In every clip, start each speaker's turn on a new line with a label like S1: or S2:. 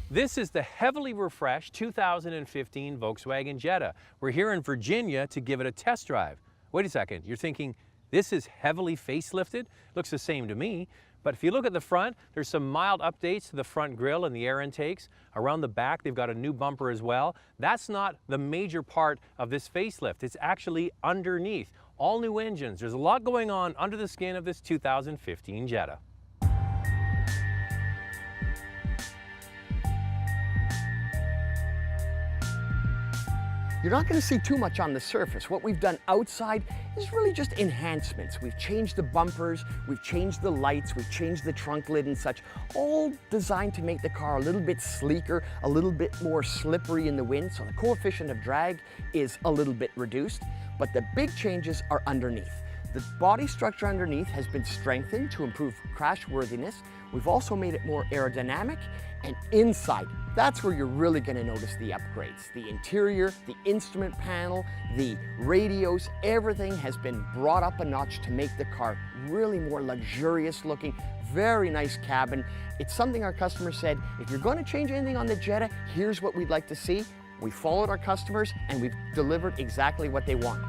S1: This is the heavily refreshed 2015 Volkswagen Jetta. We're here in Virginia to give it a test drive. Wait a second, you're thinking, this is heavily facelifted? Looks the same to me. But if you look at the front, there's some mild updates to the front grille and the air intakes. Around the back, they've got a new bumper as well. That's not the major part of this facelift. It's actually underneath. All new engines. There's a lot going on under the skin of this 2015 Jetta.
S2: You're not going to see too much on the surface. What we've done outside is really just enhancements. We've changed the bumpers, we've changed the lights, we've changed the trunk lid and such, all designed to make the car a little bit sleeker, a little bit more slippery in the wind, so the coefficient of drag is a little bit reduced. But the big changes are underneath. The body structure underneath has been strengthened to improve crash worthiness. We've also made it more aerodynamic, and inside, that's where you're really going to notice the upgrades. The interior, the instrument panel, the radios, everything has been brought up a notch to make the car really more luxurious looking, very nice cabin. It's something our customers said, if you're going to change anything on the Jetta, here's what we'd like to see. We followed our customers and we've delivered exactly what they want.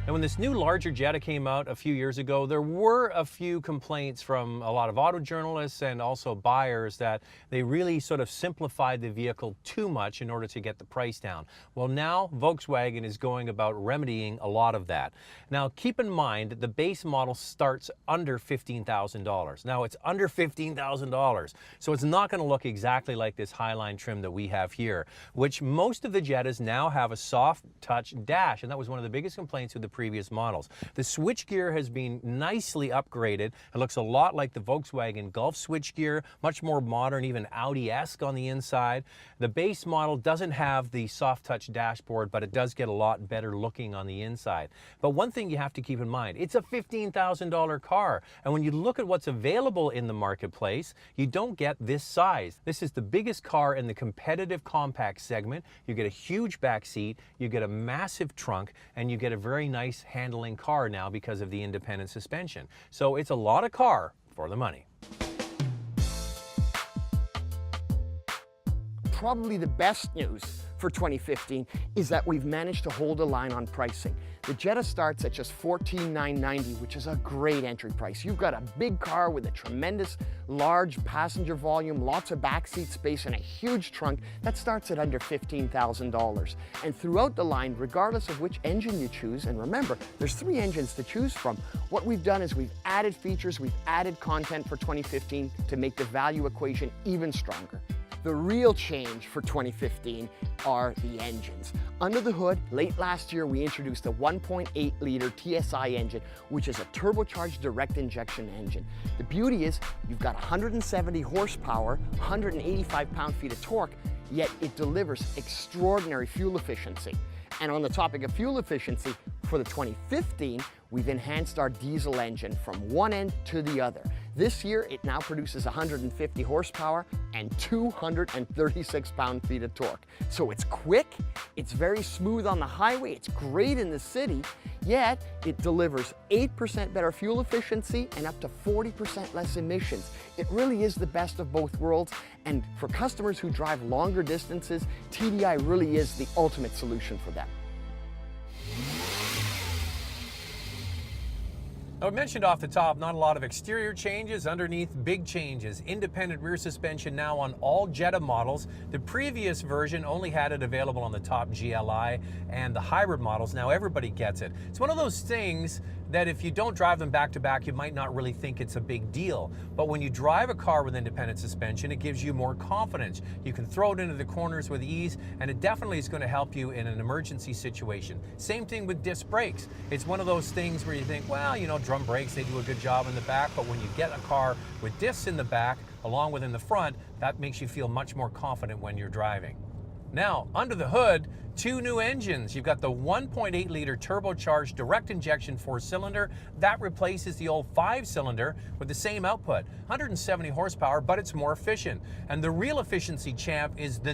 S1: And when this new larger Jetta came out a few years ago, there were a few complaints from a lot of auto journalists and also buyers that they really sort of simplified the vehicle too much in order to get the price down. Well, now Volkswagen is going about remedying a lot of that. Now, keep in mind that the base model starts under $15,000. Now, it's under $15,000, so it's not going to look exactly like this Highline trim that we have here, which most of the Jettas now have a soft touch dash, and that was one of the biggest complaints with the previous models. The switchgear has been nicely upgraded. It looks a lot like the Volkswagen Golf switchgear, much more modern, even Audi-esque on the inside. The base model doesn't have the soft touch dashboard, but it does get a lot better looking on the inside. But one thing you have to keep in mind, it's a $15,000 car. And when you look at what's available in the marketplace, you don't get this size. This is the biggest car in the competitive compact segment. You get a huge back seat, you get a massive trunk, and you get a very nice handling car now because of the independent suspension. So it's a lot of car for the money.
S2: Probably the best news for 2015 is that we've managed to hold a line on pricing. The Jetta starts at just $14,990, which is a great entry price. You've got a big car with a tremendous large passenger volume, lots of backseat space, and a huge trunk that starts at under $15,000. And throughout the line, regardless of which engine you choose, and remember, there's 3 engines to choose from, what we've done is we've added features, we've added content for 2015 to make the value equation even stronger. The real change for 2015 are the engines. Under the hood, late last year, we introduced a 1.8-liter TSI engine, which is a turbocharged direct injection engine. The beauty is you've got 170 horsepower, 185 pound-feet of torque, yet it delivers extraordinary fuel efficiency. And on the topic of fuel efficiency, for the 2015, we've enhanced our diesel engine from one end to the other. This year, it now produces 150 horsepower and 236 pound-feet of torque. So it's quick, it's very smooth on the highway, it's great in the city, yet it delivers 8% better fuel efficiency and up to 40% less emissions. It really is the best of both worlds, and for customers who drive longer distances, TDI really is the ultimate solution for them.
S1: Now, I mentioned off the top, not a lot of exterior changes. Underneath, big changes. Independent rear suspension now on all Jetta models. The previous version only had it available on the top GLI and the hybrid models. Now everybody gets it. It's one of those things that if you don't drive them back to back, you might not really think it's a big deal. But when you drive a car with independent suspension, it gives you more confidence. You can throw it into the corners with ease, and it definitely is going to help you in an emergency situation. Same thing with disc brakes. It's one of those things where you think, well, you know, drum brakes, they do a good job in the back, but when you get a car with discs in the back, along with in the front, that makes you feel much more confident when you're driving. Now, under the hood, two new engines. You've got the 1.8 liter turbocharged direct injection four-cylinder. That replaces the old five-cylinder with the same output, 170 horsepower, but it's more efficient. And the real efficiency champ is the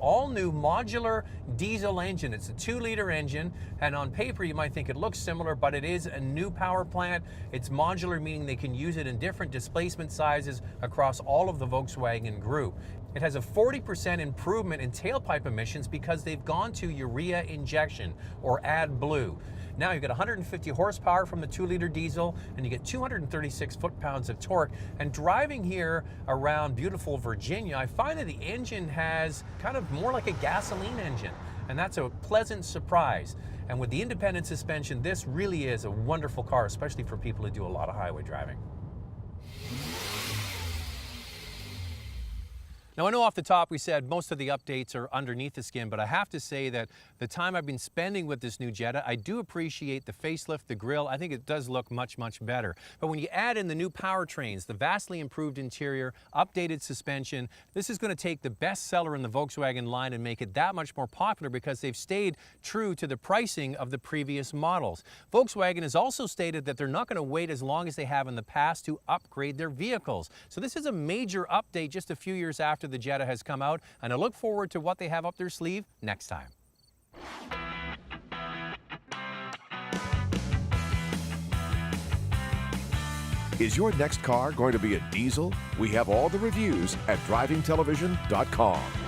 S1: all-new modular diesel engine. It's a 2-liter engine, and on paper you might think it looks similar, but it is a new power plant. It's modular, meaning they can use it in different displacement sizes across all of the Volkswagen group. It has a 40% improvement in tailpipe emissions because they've gone to urea injection, or AdBlue. Now you've got 150 horsepower from the 2-liter diesel, and you get 236 foot-pounds of torque. And driving here around beautiful Virginia, I find that the engine has kind of more like a gasoline engine, and that's a pleasant surprise. And with the independent suspension, this really is a wonderful car, especially for people who do a lot of highway driving. Now, I know off the top we said most of the updates are underneath the skin, but I have to say that the time I've been spending with this new Jetta, I do appreciate the facelift, the grille. I think it does look much, much better. But when you add in the new powertrains, the vastly improved interior, updated suspension, this is going to take the best seller in the Volkswagen line and make it that much more popular because they've stayed true to the pricing of the previous models. Volkswagen has also stated that they're not going to wait as long as they have in the past to upgrade their vehicles. So this is a major update just a few years after the Jetta has come out, and I look forward to what they have up their sleeve next time.
S3: Is your next car going to be a diesel? We have all the reviews at drivingtelevision.com.